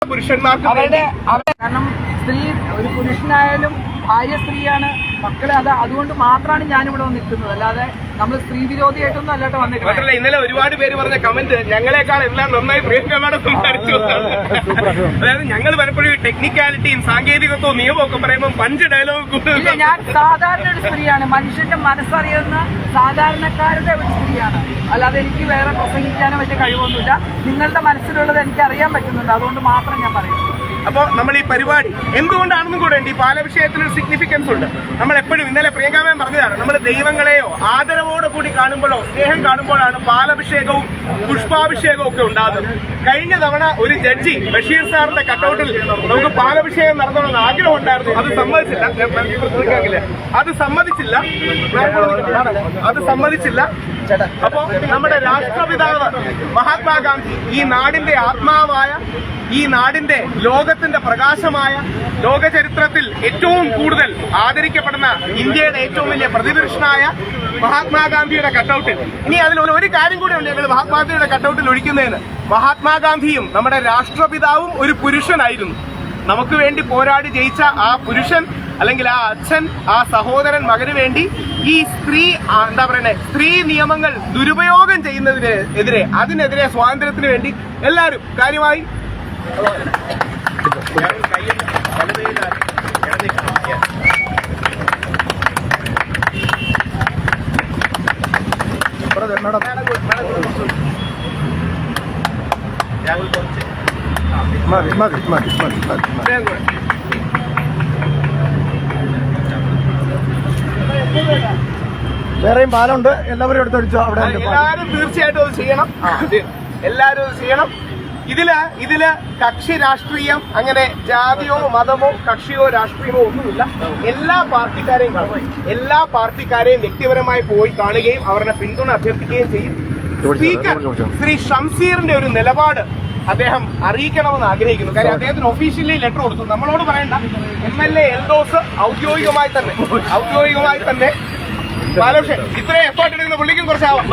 പുരുഷന്മാർക്ക് കാരണം സ്ത്രീ ഒരു പുരുഷനായാലും ഭാര്യ സ്ത്രീയാണ്, മക്കളെ അതുകൊണ്ട് മാത്രമാണ് ഞാനിവിടെ നിൽക്കുന്നത്. അല്ലാതെ നമ്മൾ സ്ത്രീ വിരോധിയായിട്ടൊന്നും അല്ലാട്ട് വന്നിട്ടില്ല. ഇന്നലെ ഒരുപാട് പേര് പറഞ്ഞ കമന്റ് ഞങ്ങളെക്കാൾ എല്ലാം നന്നായി പ്രിയങ്കമാടെ സംസാരിച്ചു. അതായത് ഞങ്ങൾ പലപ്പോഴും ടെക്നിക്കാലിറ്റിയും സാങ്കേതികത്വവും നിയമമൊക്കെ പറയുമ്പോൾ പഞ്ച് ഡയലോഗ്. ഇല്ല, ഞാൻ സാധാരണ ഒരു സ്ത്രീയാണ്, മനുഷ്യന്റെ മനസ്സറിയുന്ന സാധാരണക്കാരുടെ ഒരു സ്ത്രീയാണ്. അല്ലാതെ എനിക്ക് വേറെ പ്രസംഗിക്കാനോ മറ്റേ കഴിവൊന്നുമില്ല. നിങ്ങളുടെ മനസ്സിലുള്ളത് എനിക്ക് അറിയാൻ പറ്റുന്നുണ്ട്, അതുകൊണ്ട് മാത്രം ഞാൻ പറയുന്നു. അപ്പോൾ നമ്മൾ ഈ പരിപാടി എന്തുകൊണ്ടാണെന്നും കൂടെ ഉണ്ട്. ഈ പാലഭിഷേകത്തിനൊരു സിഗ്നിഫിക്കൻസ് ഉണ്ട്. നമ്മൾ എപ്പോഴും ഇന്നലെ പ്രിയങ്കാമൻ പറഞ്ഞതാണ്, നമ്മൾ ദൈവങ്ങളെയോ ആദരവോടെ കൂടി കാണുമ്പോഴോ സ്നേഹം കാണുമ്പോഴാണ് പാലഭിഷേകവും പുഷ്പാഭിഷേകവും ഒക്കെ ഉണ്ടാകുന്നത്. കഴിഞ്ഞ തവണ ഒരു ജഡ്ജി ബഷീർ സാറിന്റെ കട്ടൗട്ടിൽ നമുക്ക് പാലഭിഷേകം നടത്തണമെന്ന് ആഗ്രഹം ഉണ്ടായിരുന്നു. അത് സമ്മതിച്ചില്ല. അപ്പോ നമ്മുടെ രാഷ്ട്രപിതാവ് മഹാത്മാഗാന്ധി, ഈ നാടിന്റെ ആത്മാവായ, ഈ നാടിന്റെ ലോകത്തിന്റെ പ്രകാശമായ, ലോക ചരിത്രത്തിൽ ഏറ്റവും കൂടുതൽ ആദരിക്കപ്പെടുന്ന ഇന്ത്യയുടെ ഏറ്റവും വലിയ പ്രതിപുരുഷനായ മഹാത്മാഗാന്ധിയുടെ കട്ടൗട്ടിൽ, ഇനി അതിൽ ഒരു കാര്യം കൂടെ ഉണ്ട് ഞങ്ങൾ മഹാത്മാഗാന്ധിയുടെ കട്ടൗട്ടിൽ ഒഴിക്കുന്നതിന്. മഹാത്മാഗാന്ധിയും നമ്മുടെ രാഷ്ട്രപിതാവും ഒരു പുരുഷനായിരുന്നു. നമുക്ക് വേണ്ടി പോരാടി ജയിച്ച ആ പുരുഷൻ, അല്ലെങ്കിൽ ആ അച്ഛൻ, ആ സഹോദരൻ മകന് വേണ്ടി ഈ സ്ത്രീ നിയമങ്ങൾ ദുരുപയോഗം ചെയ്യുന്നതിനെതിരെ, അതിനെതിരെ സ്വാതന്ത്ര്യത്തിന് വേണ്ടി എല്ലാവരും കാര്യമായി വേറെയും പാലമുണ്ട്, എല്ലാവരും എടുത്തൊഴിച്ചോ. അവിടെ എല്ലാവരും തീർച്ചയായിട്ടും അത് ചെയ്യണം. എല്ലാവരും അത് ചെയ്യണം. ഇതില് കക്ഷി രാഷ്ട്രീയം, അങ്ങനെ ജാതിയോ മതമോ കക്ഷിയോ രാഷ്ട്രീയമോ ഒന്നുമില്ല. എല്ലാ പാർട്ടിക്കാരെയും വ്യക്തിപരമായി പോയി കാണുകയും അവരുടെ പിന്തുണ അഭ്യർത്ഥിക്കുകയും ചെയ്യും. സ്പീക്കർ ശ്രീ ഷംസീറിന്റെ ഒരു നിലപാട് അദ്ദേഹം അറിയിക്കണമെന്ന് ആഗ്രഹിക്കുന്നു. കാര്യം അദ്ദേഹത്തിന് ഒഫീഷ്യലി ലെറ്റർ കൊടുത്തു. നമ്മളോട് പറയണ്ട, MLA എൽദോസ് ഔദ്യോഗികമായി തന്നെ ഇത്രയും എഫേർട്ട് എടുക്കുന്ന പുള്ളിക്കും കുറച്ചാവാം.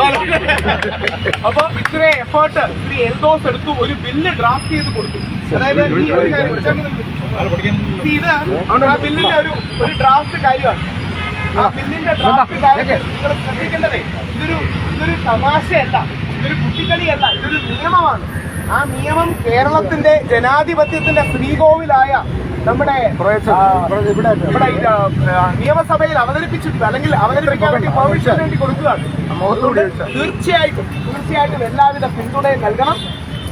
അപ്പൊ ഇത്രയും എഫേർട്ട് ശ്രീ എൽദോസ് എടുത്തു, ഒരു ബില്ല് ഡ്രാഫ്റ്റ് ചെയ്ത് കൊടുത്തു. അതായത് ഇത് ആ ബില്ലിന്റെ ഒരു ഡ്രാഫ്റ്റ് കാര്യമാണ്. ആ ബില്ലിന്റെ ഡ്രാഫ്റ്റ് കാര്യം നിങ്ങൾ ശ്രദ്ധിക്കേണ്ടതേ, ഇതൊരു തമാശയല്ല, ഇതൊരു കുട്ടിക്കളിയല്ല, ഇതൊരു നിയമമാണ്. ആ നിയമം കേരളത്തിന്റെ ജനാധിപത്യത്തിന്റെ ശ്രീകോവിലായ നമ്മുടെ നിയമസഭയിൽ അവതരിപ്പിച്ചിട്ടുണ്ട്, അല്ലെങ്കിൽ അവതരിപ്പിക്കാൻ വേണ്ടി പെർമിഷൻ വേണ്ടി കൊടുക്കുകയാണ്. തീർച്ചയായിട്ടും എല്ലാവിധ പിന്തുണയും നൽകണം.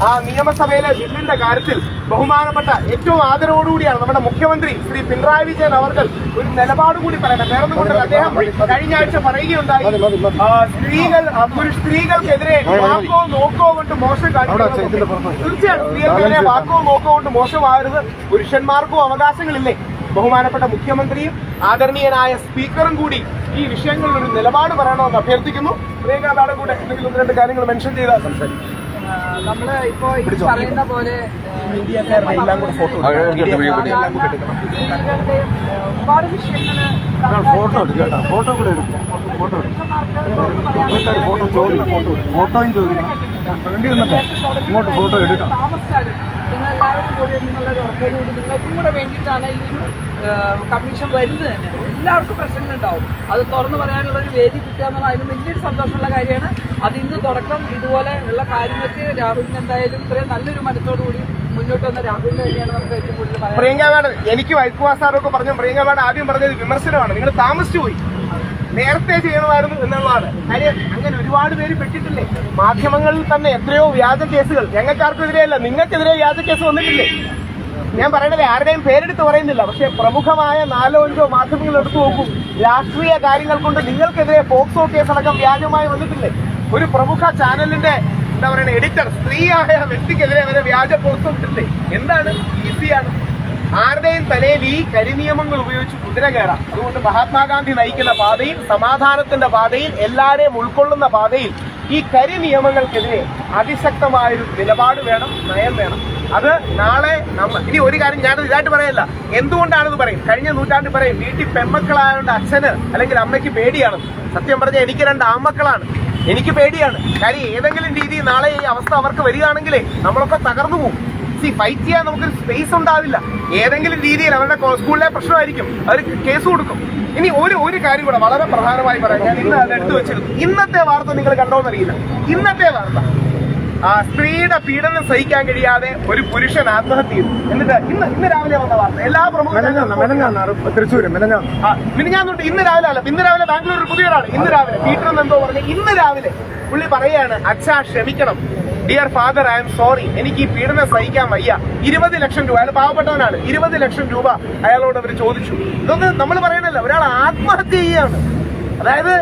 ആ നിയമസഭയിലെ ബില്ലിന്റെ കാര്യത്തിൽ ബഹുമാനപ്പെട്ട ഏറ്റവും ആദരവോടുകൂടിയാണ് നമ്മുടെ മുഖ്യമന്ത്രി ശ്രീ പിണറായി വിജയൻ അവർ ഒരു നിലപാട് കൂടി പറയണം. വേറൊന്നുകൊണ്ട് അദ്ദേഹം കഴിഞ്ഞ ആഴ്ച പറയുകയുണ്ടായി, സ്ത്രീകൾക്കെതിരെ വാക്കോ നോക്കോ കൊണ്ട് മോശം കാണിക്കുന്നത്. തീർച്ചയായിട്ടും സ്ത്രീകൾക്കെതിരെ വാക്കോ നോക്കോ കൊണ്ട് മോശമാകരുത്. പുരുഷന്മാർക്കും അവകാശങ്ങളില്ലേ? ബഹുമാനപ്പെട്ട മുഖ്യമന്ത്രിയും ആദരണീയനായ സ്പീക്കറും കൂടി ഈ വിഷയങ്ങളിൽ ഒരു നിലപാട് പറയണമെന്ന് അഭ്യർത്ഥിക്കുന്നു. പ്രിയങ്ക മാഡം കൂടെ എന്തെങ്കിലും 1-2 കാര്യങ്ങൾ മെൻഷൻ ചെയ്താൽ സംസാരിക്കും. നമ്മള് ഇപ്പോ പറയുന്ന പോലെ ഒരുപാട് വിഷയങ്ങള് ഫോട്ടോയും ചോദിക്കണം. ഇങ്ങോട്ട് ഫോട്ടോ എടുക്കാം. നിങ്ങൾ എല്ലാവരും കൂടി നിങ്ങളുടെ ഉറപ്പോടുകൂടി നിങ്ങൾക്കും കൂടെ വേണ്ടിയിട്ടാണ് ഈ കമ്മീഷൻ വരുന്നത് തന്നെ. എല്ലാവർക്കും പ്രശ്നങ്ങളുണ്ടാവും, അത് തുറന്നു പറയാനുള്ള ഒരു വേദി കിട്ടുക എന്നുള്ളത് അതിന് വലിയൊരു സന്തോഷമുള്ള കാര്യമാണ്. അത് ഇന്ന് തുടക്കം ഇതുപോലെ ഉള്ള കാര്യങ്ങൾക്ക് രാഹുലിന് എന്തായാലും ഇത്രയും നല്ലൊരു മനസ്സോടുകൂടി മുന്നോട്ട് വന്ന രാഹുലിന് തന്നെയാണ് നമുക്ക് ഏറ്റവും കൂടുതൽ പറയാം. പ്രിയങ്ക മാഡം, എനിക്ക് വൈക്കുവാസ് സാറൊക്കെ പറഞ്ഞു, പ്രിയങ്ക മാഡം ആദ്യം പറഞ്ഞത് വിമർശനമാണ്. നിങ്ങൾ താമസിച്ചു പോയി, നേരത്തെ ചെയ്യണമായിരുന്നു എന്നുള്ളതാണ് കാര്യം. അങ്ങനെ ഒരുപാട് പേര് പെട്ടിട്ടില്ലേ മാധ്യമങ്ങളിൽ തന്നെ? എത്രയോ വ്യാജ കേസുകൾ ഞങ്ങൾക്കാർക്കെതിരെയല്ല, നിങ്ങൾക്കെതിരെ വ്യാജ കേസ് വന്നിട്ടില്ലേ? ഞാൻ പറയണത് ആരുടെയും പേരെടുത്ത് പറയുന്നില്ല, പക്ഷെ പ്രമുഖമായ 4-5 മാധ്യമങ്ങൾ എടുത്തു നോക്കും. രാഷ്ട്രീയ കാര്യങ്ങൾ കൊണ്ട് നിങ്ങൾക്കെതിരെ പോക്സോ കേസടക്കം വ്യാജമായി വന്നിട്ടില്ലേ? ഒരു പ്രമുഖ ചാനലിന്റെ എഡിറ്റർ, സ്ത്രീയായ വ്യക്തിക്കെതിരെ വരെ വ്യാജ പോക്സോ ഇട്ടില്ലേ? എന്താണ്? ഈസിയാണ്. ആരുടെയും തലയിൽ ഈ കരിനിയമങ്ങൾ ഉപയോഗിച്ച് കുതിര കയറാം. അതുകൊണ്ട് മഹാത്മാഗാന്ധി നയിക്കുന്ന പാതയിൽ, സമാധാനത്തിന്റെ പാതയിൽ, എല്ലാവരെയും ഉൾക്കൊള്ളുന്ന പാതയിൽ ഈ കരിനിയമങ്ങൾക്കെതിരെ അതിശക്തമായൊരു നിലപാട് വേണം, നയം വേണം. അത് നാളെ ഇനി ഒരു കാര്യം ഞാനത് ഇതായിട്ട് പറയല്ല, എന്തുകൊണ്ടാണെന്ന് പറയും. കഴിഞ്ഞ നൂറ്റാണ്ട് പറയും വീട്ടിൽ പെൺമക്കളായതുകൊണ്ട് അച്ഛന് അല്ലെങ്കിൽ അമ്മയ്ക്ക് പേടിയാണ്. സത്യം പറഞ്ഞാൽ എനിക്ക് 2 ആൺമക്കളാണ്, എനിക്ക് പേടിയാണ്. കാര്യം ഏതെങ്കിലും രീതിയിൽ നാളെ ഈ അവസ്ഥ അവർക്ക് വരികയാണെങ്കിലേ നമ്മളൊക്കെ തകർന്നു പോകും. ഫൈറ്റ് ചെയ്യാൻ നമുക്കൊരു സ്പേസ് ഉണ്ടാവില്ല. ഏതെങ്കിലും രീതിയിൽ അവരുടെ സ്കൂളിലെ പ്രശ്നമായിരിക്കും, അവർ കേസ് കൊടുക്കും. ഇനി ഒരു കാര്യം കൂടെ വളരെ പ്രധാനമായി പറയാം, ഞാൻ ഇന്ന് അത് എടുത്തു വെച്ചിരുന്നു. ഇന്നത്തെ വാർത്ത നിങ്ങൾ കണ്ടോന്നറിയില്ല. ഇന്നത്തെ വാർത്ത സ്ത്രീയുടെ പീഡനം സഹിക്കാൻ കഴിയാതെ ഒരു പുരുഷൻ ആത്മഹത്യ ചെയ്തു. എന്നിട്ട് ഇന്ന് രാവിലെ വന്ന വാർത്ത എല്ലാ മിനിഞ്ഞാന്നുണ്ട്. ഇന്ന് രാവിലെ ബാംഗ്ലൂർ പുതിയ ഒരാള് ഇന്ന് രാവിലെ പീറ്റർ എന്തോ പറഞ്ഞു. ഇന്ന് രാവിലെ പുള്ളി പറയാണ്, അച്ഛാ ക്ഷമിക്കണം, dear father I am sorry, എനിക്ക് ഈ പീഡനം സഹിക്കാൻ വയ്യ. 20 ലക്ഷം രൂപ, അയാൾ പാവപ്പെട്ടവനാണ്, 20 ലക്ഷം രൂപ അയാളോട് അവർ ചോദിച്ചു. ഇതൊന്നും നമ്മൾ പറയണല്ലോ, ഒരാൾ ആത്മഹത്യ ചെയ്യുകയാണ്. അതായത്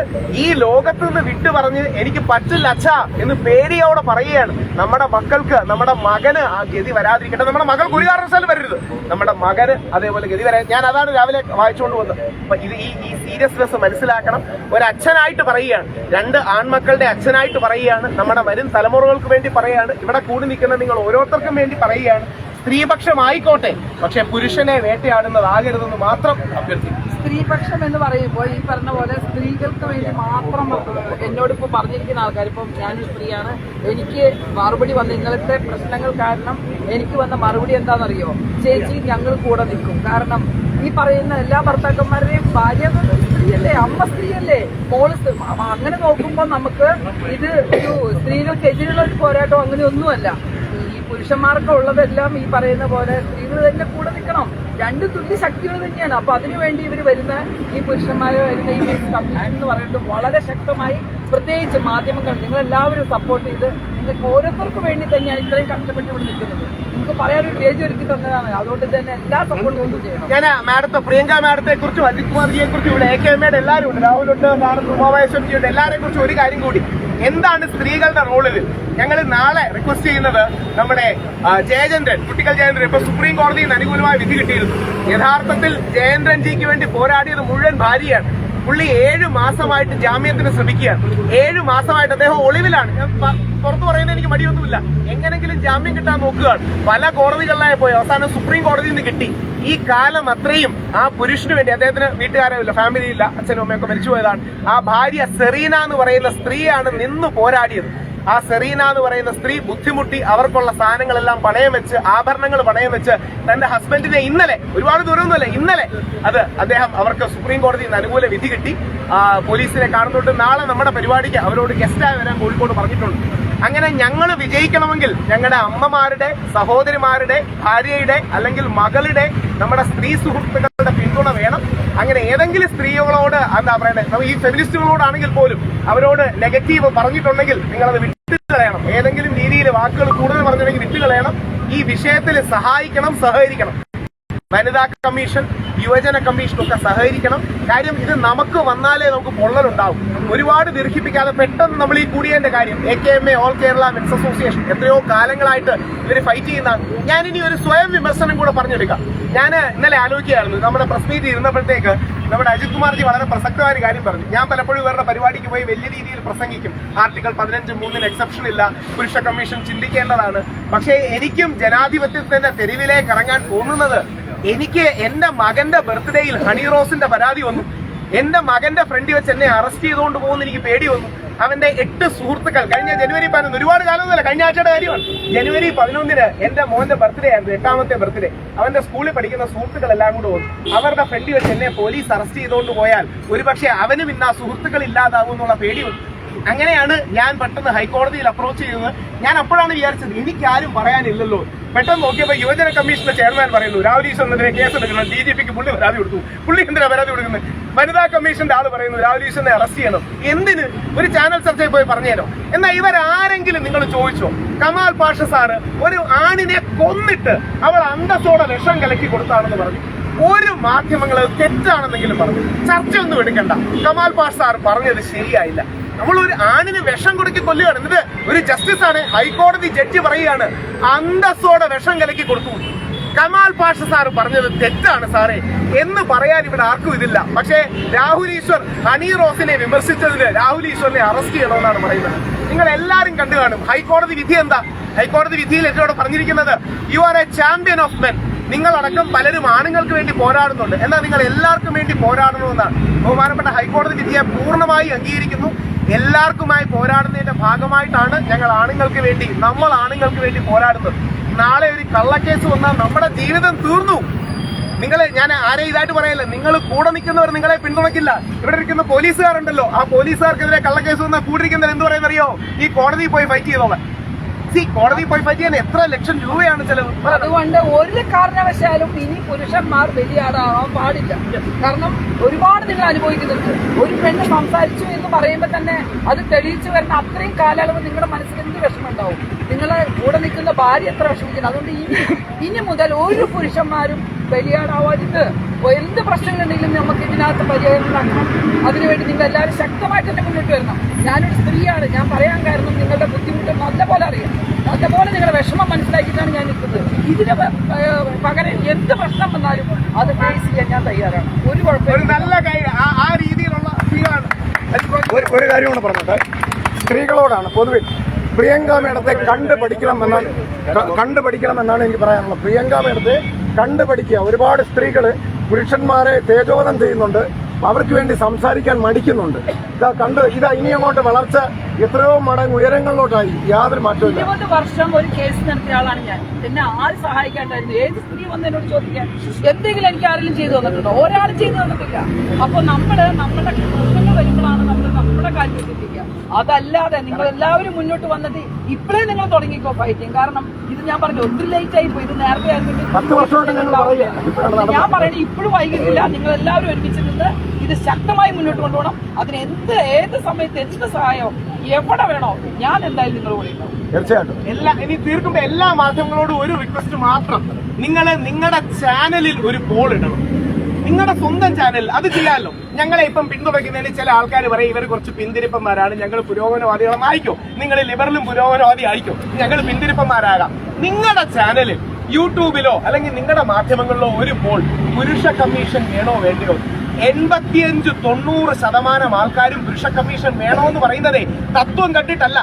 ഈ ലോകത്ത് നിന്ന് വിട്ടു പറഞ്ഞ് എനിക്ക് പറ്റില്ല അച്ഛാ എന്ന് പേടിയോടെ പറയുകയാണ്. നമ്മുടെ മക്കൾക്ക്, നമ്മുടെ മകന് ആ ഗതി വരാതിരിക്കട്ടെ. നമ്മുടെ മകൾക്ക് ഒരു കാരണവശാലും വരരുത്, നമ്മുടെ മകന് അതേപോലെ ഗതി വരാൻ. ഞാൻ അതാണ് രാവിലെ വായിച്ചുകൊണ്ട് വന്നത്. അപ്പൊ ഇത് ഈ സീരിയസ്നെസ് മനസ്സിലാക്കണം. ഒരച്ഛനായിട്ട് പറയുകയാണ്, 2 ആൺമക്കളുടെ അച്ഛനായിട്ട് പറയുകയാണ്, നമ്മുടെ വരും തലമുറകൾക്ക് വേണ്ടി പറയുകയാണ്, ഇവിടെ കൂടി നിൽക്കുന്ന നിങ്ങൾ ഓരോരുത്തർക്കും വേണ്ടി പറയുകയാണ്. സ്ത്രീപക്ഷമായിക്കോട്ടെ, പക്ഷെ പുരുഷനെ വേട്ടയാടുന്നതാകരുതെന്ന് മാത്രം അഭ്യർത്ഥിക്കുന്നു. സ്ത്രീപക്ഷം എന്ന് പറയുമ്പോൾ ഈ പറഞ്ഞ പോലെ സ്ത്രീകൾക്ക് വേണ്ടി മാത്രം എന്നോടിപ്പോൾ പറഞ്ഞിരിക്കുന്ന ആൾക്കാർ, ഇപ്പം ഞാനൊരു സ്ത്രീയാണ്, എനിക്ക് മറുപടി വന്ന ഇന്നലത്തെ പ്രശ്നങ്ങൾ കാരണം എനിക്ക് വന്ന മറുപടി എന്താണെന്നറിയോ? ചേച്ചി ഞങ്ങൾ കൂടെ നിൽക്കും. കാരണം ഈ പറയുന്ന എല്ലാ ഭർത്താക്കന്മാരുടെയും ഭാര്യ സ്ത്രീയല്ലേ, അമ്മ സ്ത്രീയല്ലേ, മോള്. അങ്ങനെ നോക്കുമ്പോൾ നമുക്ക് ഇത് ഒരു സ്ത്രീകൾക്കെതിരെയുള്ള ഒരു പോരാട്ടം അങ്ങനെയൊന്നുമല്ല. പുരുഷന്മാർക്ക് ഉള്ളതെല്ലാം ഈ പറയുന്ന പോലെ സ്ത്രീകൾ തന്നെ കൂടെ നിൽക്കണം. 2 തുല്യ ശക്തികൾ തന്നെയാണ്. അപ്പൊ അതിനുവേണ്ടി ഇവർ വരുന്ന ഈ പുരുഷന്മാരെ വരുന്ന ഈ കമ്മീഷൻ എന്ന് പറയുന്നത് വളരെ ശക്തമായി, പ്രത്യേകിച്ച് മാധ്യമങ്ങൾ നിങ്ങളെല്ലാവരും സപ്പോർട്ട് ചെയ്ത് നിങ്ങൾക്ക് ഓരോരുത്തർക്കും വേണ്ടി തന്നെയാണ് ഇത്രയും കഷ്ടപ്പെട്ട് ഇവിടെ നിൽക്കുന്നത്. നിങ്ങൾക്ക് പറയാനൊരു പേജ് ഒരുക്കി തന്നതാണ്. അതുകൊണ്ട് തന്നെ എല്ലാ സപ്പോർട്ടും കൊണ്ടും ചെയ്യണം. ഞാൻ മാഡത്തെ, പ്രിയങ്ക മാഡത്തെ കുറിച്ചും അജിത് കുമാർജിയെ കുറിച്ചും ഇവിടെ AKMയുടെ എല്ലാവരും ഉണ്ട്, രാഹുലുണ്ട്, ഉമാമഹേശ്വരിജിയുണ്ട്, എല്ലാവരെയും കുറിച്ചും ഒരു കാര്യം കൂടി. എന്താണ് സ്ത്രീകളുടെ റോളിൽ ഞങ്ങൾ നാളെ റിക്വസ്റ്റ് ചെയ്യുന്നത്? നമ്മുടെ ജയചന്ദ്രൻ, കുട്ടികൾ ജയചന്ദ്രൻ ഇപ്പൊ സുപ്രീം കോടതിയിൽ നിന്ന് അനുകൂലമായ വിധി കിട്ടിയിരുന്നു. യഥാർത്ഥത്തിൽ ജയചന്ദ്രൻജിക്ക് വേണ്ടി പോരാടിയത് മുഴുവൻ ഭാര്യയാണ്. പുള്ളി 7 മാസമായിട്ട് ജാമ്യത്തിന് ശ്രമിക്കുകയാണ്. 7 മാസമായിട്ട് അദ്ദേഹം ഒളിവിലാണ്. ഞാൻ പുറത്തു പറയുന്നത് എനിക്ക് മടിയൊന്നുമില്ല. എങ്ങനെങ്കിലും ജാമ്യം കിട്ടാൻ നോക്കുകയാണ്. പല കോടതികളിലായി പോയി, അവസാനം സുപ്രീം കോടതിയിൽ നിന്ന് കിട്ടി. ഈ കാലം അത്രയും ആ പുരുഷന് വേണ്ടി, അദ്ദേഹത്തിന് വീട്ടുകാരമില്ല, ഫാമിലി ഇല്ല, അച്ഛനും അമ്മയൊക്കെ മരിച്ചുപോയതാണ്. ആ ഭാര്യ സെറീന എന്ന് പറയുന്ന സ്ത്രീയാണ് നിന്ന് പോരാടിയത്. ആ സെറീന എന്ന് പറയുന്ന സ്ത്രീ ബുദ്ധിമുട്ടി അവർക്കുള്ള സാധനങ്ങളെല്ലാം പണയം വെച്ച്, ആഭരണങ്ങൾ പണയം വെച്ച് തന്റെ ഹസ്ബൻഡിനെ ഇന്നലെ, ഒരുപാട് ദൂരമൊന്നുമല്ല, ഇന്നലെ അദ്ദേഹം അവർക്ക് സുപ്രീം കോടതിയിൽ നിന്ന് അനുകൂല വിധി കിട്ടി. പോലീസിനെ കാണുന്നുണ്ട്. നാളെ നമ്മുടെ പരിപാടിക്ക് അവരോട് ഗസ്റ്റായി വരാൻ കോഴിക്കോട് പറഞ്ഞിട്ടുണ്ട്. അങ്ങനെ ഞങ്ങൾ വിജയിക്കണമെങ്കിൽ ഞങ്ങളുടെ അമ്മമാരുടെ, സഹോദരിമാരുടെ, ഭാര്യയുടെ അല്ലെങ്കിൽ മകളുടെ, നമ്മുടെ സ്ത്രീ സുഹൃത്തുക്കളുടെ പിന്തുണ വേണം. അങ്ങനെ ഏതെങ്കിലും സ്ത്രീകളോട് എന്താ പറയണേ, ഈ ഫെമിനിസ്റ്റുകളോടാണെങ്കിൽ പോലും അവരോട് നെഗറ്റീവ് പറഞ്ഞിട്ടുണ്ടെങ്കിൽ നിങ്ങളത് വിട്ടുകളയണം. ഏതെങ്കിലും രീതിയിൽ വാക്കുകൾ കൂടുതൽ പറഞ്ഞിട്ടുണ്ടെങ്കിൽ വിട്ടുകളയണം. ഈ വിഷയത്തിൽ സഹായിക്കണം, സഹകരിക്കണം. വനിതാ കമ്മീഷൻ, യുവജന കമ്മീഷൻ ഒക്കെ സഹകരിക്കണം. കാര്യം ഇത് നമുക്ക് വന്നാലേ നമുക്ക് പൊള്ളലുണ്ടാവും. ഒരുപാട് ദീർഘിപ്പിക്കാതെ പെട്ടെന്ന് നമ്മൾ ഈ കൂടിയതിന്റെ കാര്യം, AKMA all Kerala men's association എത്രയോ കാലങ്ങളായിട്ട് ഇവർ ഫൈറ്റ് ചെയ്യുന്ന. ഞാനിനി ഒരു സ്വയം വിമർശനം കൂടെ പറഞ്ഞെടുക്കാം. ഞാൻ ഇന്നലെ ആലോചിക്കുകയായിരുന്നു, നമ്മുടെ പ്രസ് മീറ്റ് ഇരുന്നപ്പോഴത്തേക്ക് നമ്മുടെ അജിത് കുമാർജി വളരെ പ്രസക്തമായ ഒരു കാര്യം പറഞ്ഞു. ഞാൻ പലപ്പോഴും ഇവരുടെ പരിപാടിക്ക് പോയി വലിയ രീതിയിൽ പ്രസംഗിക്കും. ആർട്ടിക്കിൾ 15(3) എക്സെപ്ഷൻ ഇല്ല, പുരുഷ കമ്മീഷൻ ചിന്തിക്കേണ്ടതാണ്. പക്ഷേ എനിക്കും ജനാധിപത്യത്തിന്റെ തെരുവിലേക്ക് ഇറങ്ങാൻ തോന്നുന്നത്, എനിക്ക് എന്റെ മകന്റെ ബർത്ത്ഡേയിൽ ഹണി റോസിന്റെ പരാതി വന്നു. എന്റെ മകന്റെ ഫ്രണ്ടിൽ വെച്ച് എന്നെ അറസ്റ്റ് ചെയ്തുകൊണ്ട് പോകുന്ന എനിക്ക് പേടി വന്നു. അവന്റെ 8 സുഹൃത്തുക്കൾ കഴിഞ്ഞ ജനുവരി 11, ഒരുപാട് കാലമൊന്നുമല്ല, കഴിഞ്ഞ ആഴ്ചയുടെ കാര്യമാണ്. ജനുവരി 11 എന്റെ മോന്റെ ബർത്ത്ഡേ ആയിരുന്നു, 8ാമത്തെ ബർത്ത്ഡേ. അവന്റെ സ്കൂളിൽ പഠിക്കുന്ന സുഹൃത്തുക്കളെല്ലാം കൂടെ വന്നു. അവരുടെ ഫ്രണ്ടിൽ വെച്ച് എന്നെ പോലീസ് അറസ്റ്റ് ചെയ്തുകൊണ്ട് പോയാൽ ഒരുപക്ഷെ അവനും ഇന്ന് ആ സുഹൃത്തുക്കൾ ഇല്ലാതാവും എന്നുള്ള പേടി വന്നു. അങ്ങനെയാണ് ഞാൻ പെട്ടെന്ന് ഹൈക്കോടതിയിൽ അപ്രോച്ച് ചെയ്തത്. ഞാൻ അപ്പോഴാണ് വിചാരിച്ചത് എനിക്കാരും പറയാനില്ലല്ലോ. പെട്ടെന്ന് നോക്കിയപ്പോൾ യുവജന കമ്മീഷന്റെ ചെയർമാൻ പറയുന്നു, രാഹുൽ ഈശ്വറിനെതിരെ കേസെടുക്കണം, DGPക്ക് പുള്ളി പരാതി കൊടുത്തു. പുള്ളി എന്തിനാ പരാതി കൊടുക്കുന്നത്? വനിതാ കമ്മീഷന്റെ ആള് പറയുന്നു രാഹുൽ ഈശ്വറിനെ അറസ്റ്റ് ചെയ്യണം. എന്തിന്? ഒരു ചാനൽ ചർച്ചയിൽ പോയി പറഞ്ഞുതരോ? എന്നാൽ ഇവരാരെങ്കിലും നിങ്ങൾ ചോദിച്ചോ? കമാൽ പാഷ സാറ് ഒരു ആണിനെ കൊന്നിട്ട് അവൾ അന്തസ്സോടെ വിഷം കലക്കി കൊടുത്താണെന്ന് പറഞ്ഞു. ഒരു മാധ്യമങ്ങൾ തെറ്റാണെന്നെങ്കിലും പറഞ്ഞു. ചർച്ചയൊന്നും എടുക്കണ്ട. കമാൽ പാഷ സാർ പറഞ്ഞത് ശരിയായില്ല. നമ്മൾ ഒരു ആണിന് വിഷം കൊടുക്കി കൊല്ലുകയാണ്. എന്നിട്ട് ഒരു ജസ്റ്റിസ് ആണ്, ഹൈക്കോടതി ജഡ്ജി പറയുകയാണ് അന്തസ്സോടെ വിഷം കലക്കി കൊടുത്തു. കമാൽ പാഷ സാർ പറഞ്ഞത് തെറ്റാണ് സാറേ എന്ന് പറയാൻ ഇവിടെ ആർക്കും ഇതില്ല. പക്ഷേ രാഹുൽ ഈശ്വർ ഹണി റോസിനെ വിമർശിച്ചതിന് രാഹുൽ ഈശ്വറിനെ അറസ്റ്റ് ചെയ്യണമെന്നാണ് പറയുന്നത്. നിങ്ങൾ എല്ലാവരും കണ്ടു കാണും ഹൈക്കോടതി വിധി എന്താ. ഹൈക്കോടതി വിധിയിൽ എന്നോട് പറഞ്ഞിരിക്കുന്നത്, you are a champion of men. നിങ്ങളടക്കം പലരും ആണുങ്ങൾക്ക് വേണ്ടി പോരാടുന്നുണ്ട്, എന്നാൽ നിങ്ങൾ എല്ലാവർക്കും വേണ്ടി പോരാടണമെന്നാണ്. ബഹുമാനപ്പെട്ട ഹൈക്കോടതി വിധിയെ പൂർണ്ണമായി അംഗീകരിക്കുന്നു. എല്ലാവർക്കുമായി പോരാടുന്നതിന്റെ ഭാഗമായിട്ടാണ് ഞങ്ങൾ ആണുങ്ങൾക്ക് വേണ്ടി, നമ്മൾ ആണുങ്ങൾക്ക് വേണ്ടി പോരാടുന്നത്. നാളെ ഒരു കള്ളക്കേസ് വന്നാൽ നമ്മുടെ ജീവിതം തീർന്നു. ഞാൻ ആരെയും ഇതായിട്ട് പറയല്ല, നിങ്ങൾ കൂടെ നിൽക്കുന്നവർ നിങ്ങളെ പിന്തുണയ്ക്കില്ല. ഇവിടെ ഇരിക്കുന്ന പോലീസുകാരുണ്ടല്ലോ, ആ പോലീസുകാർക്കെതിരെ കള്ളക്കേസ് വന്നാൽ കൂടിയിരിക്കുന്നവർ എന്ത് പറയുന്നറിയോ? ഈ കോടതിയിൽ പോയി ഫൈറ്റ് ചെയ്തോളാം. കോടതിയിൽ പോയി ഫൈറ്റ് ചെയ്യാൻ എത്ര ലക്ഷം രൂപയാണ് ചെലവ്? അതുകൊണ്ട് ഒരു കാരണവശാലും ഇനി പുരുഷന്മാർ ബലിയാടാവാൻ പാടില്ല. കാരണം ഒരുപാട് നിങ്ങൾ അനുഭവിക്കുന്നുണ്ട്. ഒരു പെണ്ണ് സംസാരിച്ചു എന്ന് പറയുമ്പോൾ തന്നെ അത് തെളിയിച്ചു വരുന്ന അത്രയും കാലയളവ് നിങ്ങളുടെ മനസ്സിൽ എന്ത് വിഷമം ഉണ്ടാവും? നിങ്ങളെ കൂടെ നിൽക്കുന്ന ഭാര്യ എത്ര വിഷമിക്കുന്നു. അതുകൊണ്ട് ഇനി മുതൽ ഒരു പുരുഷന്മാരും ബലിയാടാവാതിട്ട് എന്ത് പ്രശ്നങ്ങളുണ്ടെങ്കിലും നമുക്ക് ഇതിനകത്ത് പരിഹാരങ്ങളാക്കണം. അതിനുവേണ്ടി നിങ്ങൾ എല്ലാവരും ശക്തമായിട്ട് തന്നെ മുന്നോട്ട് വരണം. ഞാനൊരു സ്ത്രീയാണ്, ഞാൻ പറയാൻ കാരണം നിങ്ങളുടെ ബുദ്ധിമുട്ട് നല്ലപോലെ അറിയാം. നല്ലപോലെ നിങ്ങളുടെ വിഷമം മനസ്സിലാക്കിയിട്ടാണ് ഞാൻ നിൽക്കുന്നത്. ഇതിന് പകരം എന്ത് പ്രശ്നം വന്നാലും അത് ഫേസ് ചെയ്യാൻ ഞാൻ തയ്യാറാണ്. ഒരു കുഴപ്പമില്ല. നല്ല ആ രീതിയിലുള്ള സ്ത്രീകളാണ്. ഒരു കാര്യം കൂടെ പറഞ്ഞിട്ട്, സ്ത്രീകളോടാണ് പൊതുവെ പ്രിയങ്ക മേഡത്തെ കണ്ടുപഠിക്കണമെന്നാണ് എനിക്ക് പറയാനുള്ളത്. പ്രിയങ്ക മേഡത്തെ കണ്ടുപഠിക്കുക. ഒരുപാട് സ്ത്രീകൾ പുരുഷന്മാരെ തേജോവധം ചെയ്യുന്നുണ്ട്, അവർക്ക് വേണ്ടി സംസാരിക്കാൻ മടിക്കുന്നുണ്ട്. ഇതാ ഇനി അങ്ങോട്ട് വളർച്ച എത്രയോ മടങ്ങ് ഉയരങ്ങളിലോട്ടായി. യാതൊരു മാറ്റവും 20 വർഷം ഒരു കേസ് നടത്തിയ ആളാണ് ഞാൻ. എന്നെ ആര് സഹായിക്കാണ്ടായിരുന്നു? ഏത് സ്ത്രീ വന്ന് എന്നോട് ചോദിക്കാൻ എന്തെങ്കിലും എനിക്ക് ആരെങ്കിലും ചെയ്തു തന്നിട്ടുണ്ടോ? ഒരാളും ചെയ്തു തന്നിട്ടില്ല. അപ്പൊ നമ്മുടെ പ്രശ്നങ്ങൾ വരുമ്പോഴാണ് നമ്മുടെ കാര്യം ചിന്തിക്കുക. അതല്ലാതെ നിങ്ങൾ എല്ലാവരും മുന്നോട്ട് വന്നിട്ട് ഇപ്പോഴേ നിങ്ങൾ തുടങ്ങിക്കോ ഫൈറ്റിങ്. കാരണം ഇത് ഞാൻ പറഞ്ഞു ഒത്തിരി ലേറ്റ് ആയി പോയി. ഇത് നേരത്തെ ഞാൻ പറയുന്നത് ഇപ്പോഴും വൈകിട്ടില്ല. നിങ്ങൾ എല്ലാവരും ഒരുമിച്ച് നിന്ന് ഇത് ശക്തമായി മുന്നോട്ട് കൊണ്ടുപോകണം. അതിന് ഏത് സമയത്ത് എന്ത് സഹായമോ എവിടെ വേണോ ഞാൻ എന്തായാലും നിങ്ങൾ കൂടെ ഉണ്ടാവും. തീർച്ചയായിട്ടും. ഇനി തീർക്കുമ്പോ എല്ലാ മാധ്യമങ്ങളോടും ഒരു റിക്വസ്റ്റ് മാത്രം, നിങ്ങളുടെ ചാനലിൽ ഒരു പോൾ ഇടണം. നിങ്ങളുടെ സ്വന്തം ചാനൽ അത് ചെയ്യാമല്ലോ. ഞങ്ങളെ ഇപ്പം പിന്തുണയ്ക്കുന്നതിന് ചില ആൾക്കാർ പറയും ഇവർ കുറച്ച് പിന്തിരിപ്പന്മാരാണ്, ഞങ്ങൾ പുരോഗമനവാദികളെന്ന് ആയിക്കോ. നിങ്ങൾ ലിബറലും പുരോഗമനവാദി ആയിക്കോ, ഞങ്ങൾ പിന്തിരിപ്പന്മാരാകാം. നിങ്ങളുടെ ചാനലിൽ യൂട്യൂബിലോ അല്ലെങ്കിൽ നിങ്ങളുടെ മാധ്യമങ്ങളിലോ ഒരു പോൾ പുരുഷ കമ്മീഷൻ വേണോ വേണ്ടയോ? 85-90% ആൾക്കാരും പുരുഷ കമ്മീഷൻ വേണോന്ന് പറയുന്നതേ തത്വം കണ്ടിട്ടല്ല.